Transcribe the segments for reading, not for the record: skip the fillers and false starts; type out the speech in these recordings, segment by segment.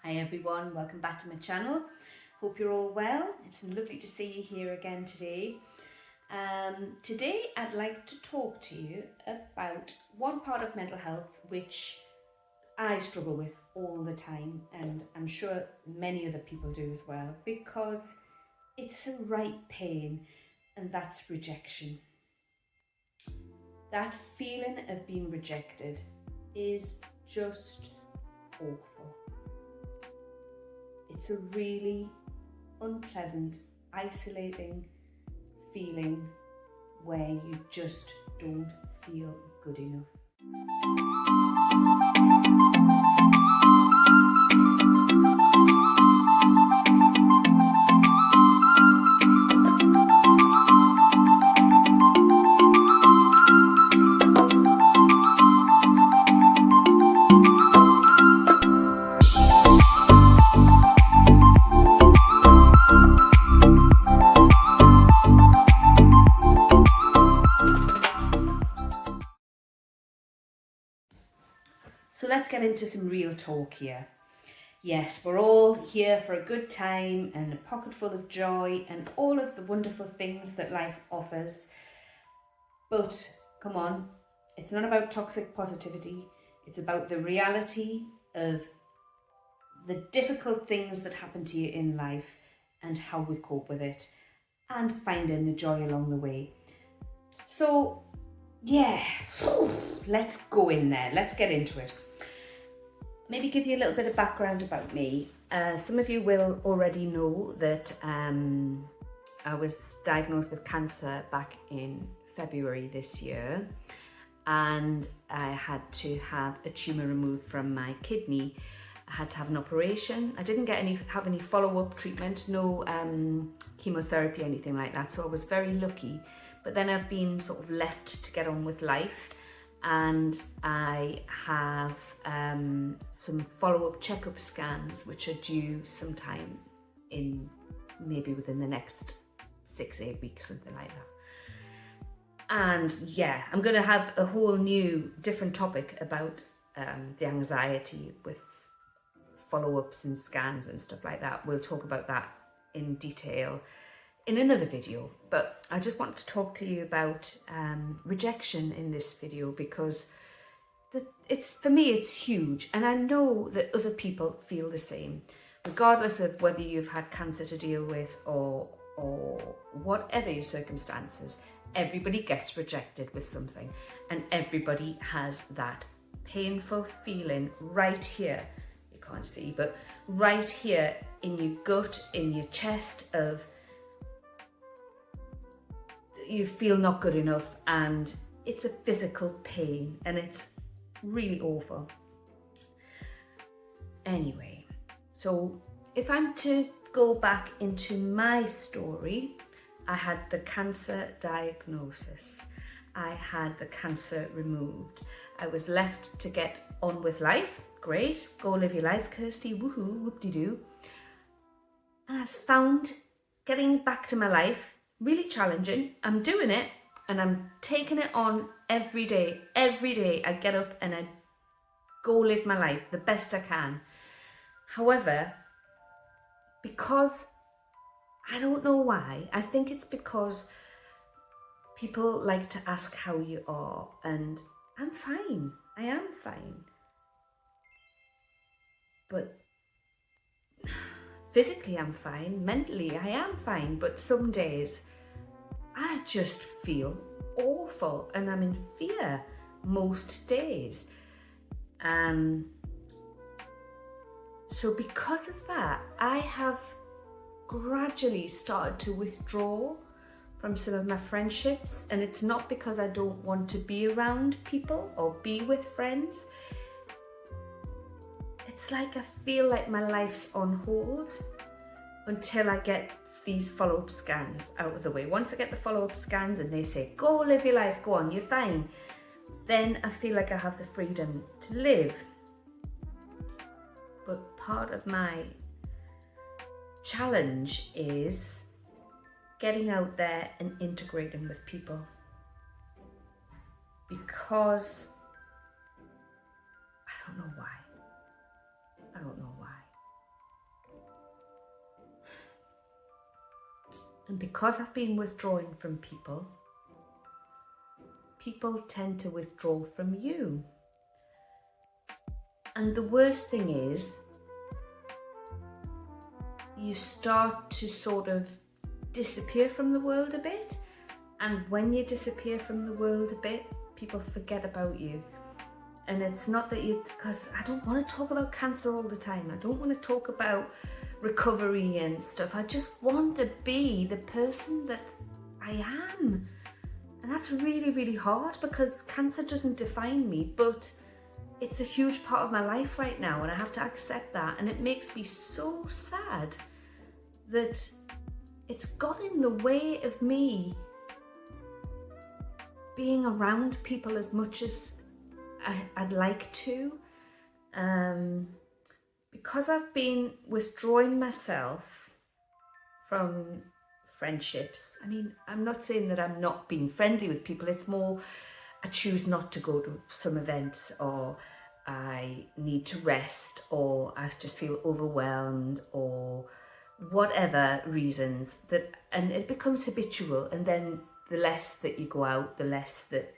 Hi everyone, welcome back to my channel. Hope you're all well. It's lovely to see you here again today. Today I'd like to talk to you about one part of mental health which I struggle with all the time, and I'm sure many other people do as well, because it's a right pain, and that's rejection. That feeling of being rejected is just awful. It's a really unpleasant, isolating feeling where you just don't feel good enough. So let's get into some real talk here. Yes, we're all here for a good time and a pocket full of joy and all of the wonderful things that life offers. But come on, it's not about toxic positivity. It's about the reality of the difficult things that happen to you in life and how we cope with it and finding the joy along the way. So yeah, let's go in there. Let's get into it. Maybe give you a little bit of background about me. Some of you will already know that I was diagnosed with cancer back in February this year, and I had to have a tumour removed from my kidney. I had to have an operation. I didn't have any follow-up treatment, no chemotherapy, anything like that, so I was very lucky. But then I've been sort of left to get on with life, and I have some follow-up checkup scans which are due sometime in maybe within the next 6-8 weeks, something like that. And yeah, I'm going to have a whole new different topic about the anxiety with follow-ups and scans and stuff like that. We'll talk about that in detail in another video, but I just want to talk to you about rejection in this video, because for me it's huge, and I know that other people feel the same, regardless of whether you've had cancer to deal with or whatever your circumstances. Everybody gets rejected with something, and everybody has that painful feeling right here, you can't see, but right here in your gut, in your chest, of you feel not good enough, and it's a physical pain, and it's really awful. Anyway, so if I'm to go back into my story, I had the cancer diagnosis. I had the cancer removed. I was left to get on with life. Great, go live your life, Kirsty, woohoo, whoop-de-doo. And I found getting back to my life really challenging. I'm doing it, and I'm taking it on every day. Every day I get up and I go live my life the best I can. However, because I don't know why, I think it's because people like to ask how you are, and I'm fine. I am fine. But physically I'm fine, mentally I am fine, but some days I just feel awful, and I'm in fear most days. So because of that, I have gradually started to withdraw from some of my friendships, and it's not because I don't want to be around people or be with friends. It's like I feel like my life's on hold until I get these follow-up scans out of the way. Once I get the follow-up scans and they say, go live your life, go on, you're fine, then I feel like I have the freedom to live. But part of my challenge is getting out there and integrating with people, because I don't know why. And because I've been withdrawing from people, people tend to withdraw from you. And the worst thing is, you start to sort of disappear from the world a bit. And when you disappear from the world a bit, people forget about you. And it's not that because I don't want to talk about cancer all the time. I don't want to talk about recovery and stuff. I just want to be the person that I am. And that's really, really hard because cancer doesn't define me, but it's a huge part of my life right now, and I have to accept that. And it makes me so sad that it's got in the way of me being around people as much as I'd like to. Because I've been withdrawing myself from friendships. I mean, I'm not saying that I'm not being friendly with people. It's more, I choose not to go to some events, or I need to rest, or I just feel overwhelmed, or whatever reasons that, and it becomes habitual. And then the less that you go out, the less that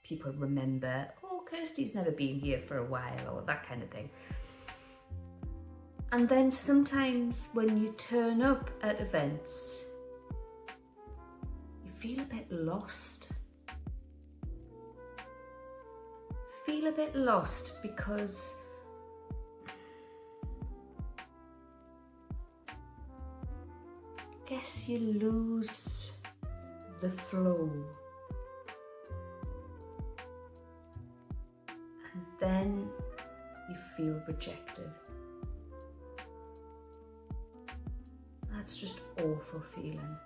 people remember, oh, Kirsty's never been here for a while, or that kind of thing. And then sometimes when you turn up at events, you feel a bit lost. Feel a bit lost because I guess you lose the flow. And then you feel rejected. That's just awful feeling.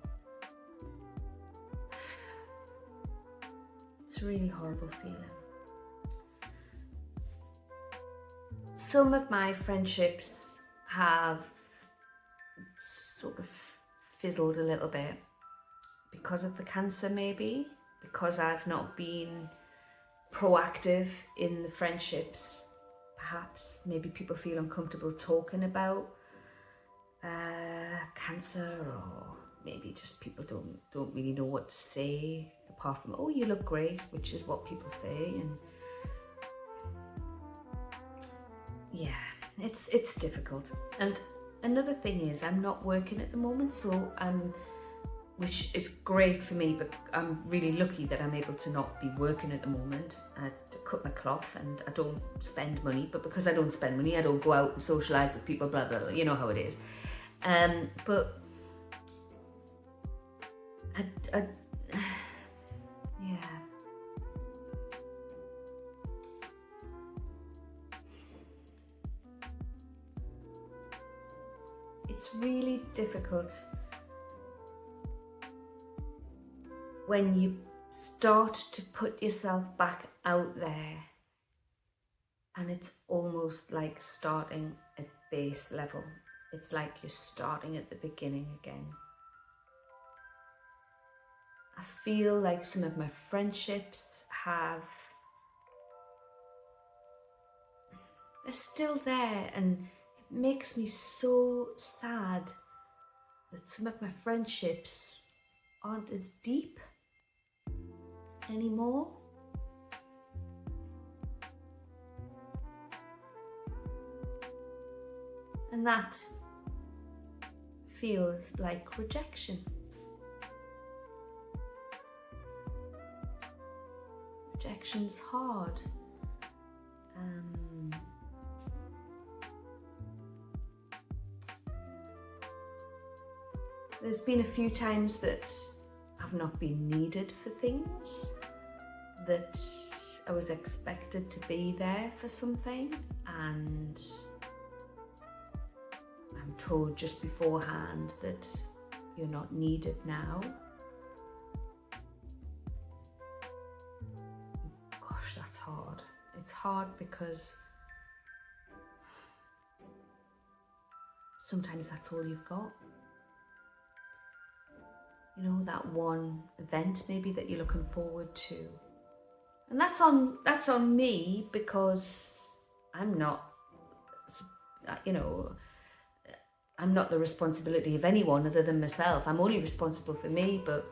It's a really horrible feeling. Some of my friendships have sort of fizzled a little bit because of the cancer, maybe, because I've not been proactive in the friendships. Perhaps maybe people feel uncomfortable talking about cancer, or maybe just people don't really know what to say apart from, oh, you look great, which is what people say. And yeah, it's difficult. And another thing is, I'm not working at the moment, so which is great for me, but I'm really lucky that I'm able to not be working at the moment. I cut my cloth and I don't spend money, but because I don't spend money, I don't go out and socialise with people, blah, blah, blah, you know how it is. But yeah. It's really difficult when you start to put yourself back out there, and it's almost like starting at base level. It's like you're starting at the beginning again. I feel like some of my friendships they're still there, and it makes me so sad that some of my friendships aren't as deep anymore. And that feels like rejection. Rejection's hard. There's been a few times that I've not been needed for things, that I was expected to be there for something, and I'm told just beforehand that you're not needed now. Gosh, that's hard. It's hard because sometimes that's all you've got. You know, that one event maybe that you're looking forward to. And that's on me, because I'm not, you know, I'm not the responsibility of anyone other than myself. I'm only responsible for me. But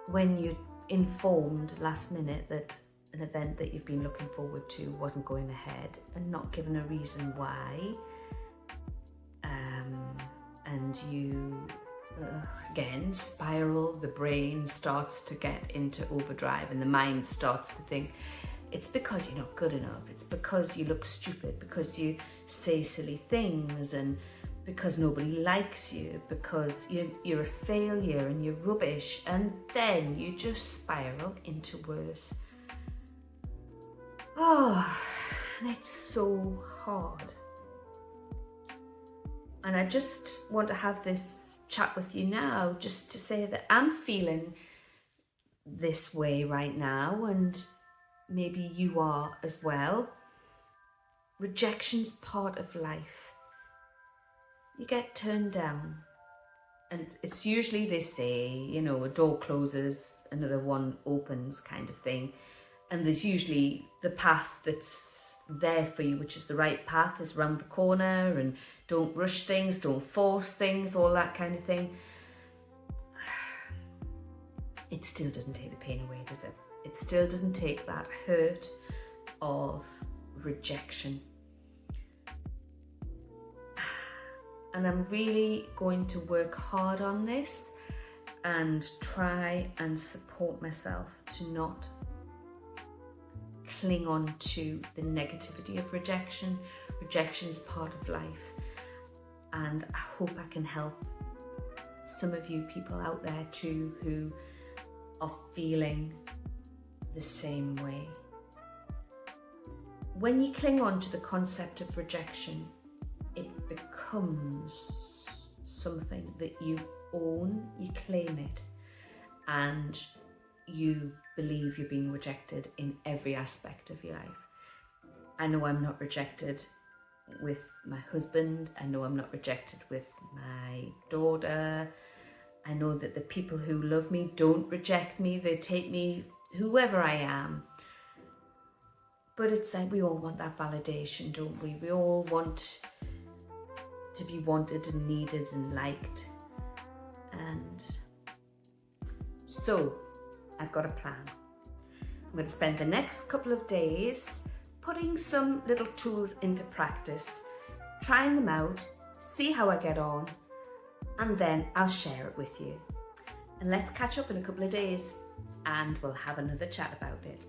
when you're informed last minute that an event that you've been looking forward to wasn't going ahead and not given a reason why, and you again spiral, the brain starts to get into overdrive and the mind starts to think it's because you're not good enough, it's because you look stupid, because you say silly things, and because nobody likes you, because you're a failure and you're rubbish, and then you just spiral into worse. Oh, and it's so hard. And I just want to have this chat with you now, just to say that I'm feeling this way right now, and maybe you are as well. Rejection's part of life. You get turned down, and it's usually, they say, you know, a door closes, another one opens kind of thing. And there's usually the path that's there for you, which is the right path, is round the corner, and don't rush things, don't force things, all that kind of thing. It still doesn't take the pain away, does it? It still doesn't take that hurt of rejection. And I'm really going to work hard on this and try and support myself to not cling on to the negativity of rejection. Rejection is part of life, and I hope I can help some of you people out there too who are feeling the same way. When you cling on to the concept of rejection, it becomes something that you own, you claim it, and you believe you're being rejected in every aspect of your life. I know I'm not rejected with my husband. I know I'm not rejected with my daughter. I know that the people who love me don't reject me. They take me whoever I am. But it's like we all want that validation, don't we? We all want to be wanted and needed and liked. And so I've got a plan. I'm going to spend the next couple of days putting some little tools into practice, trying them out, see how I get on, and then I'll share it with you. And let's catch up in a couple of days and we'll have another chat about it.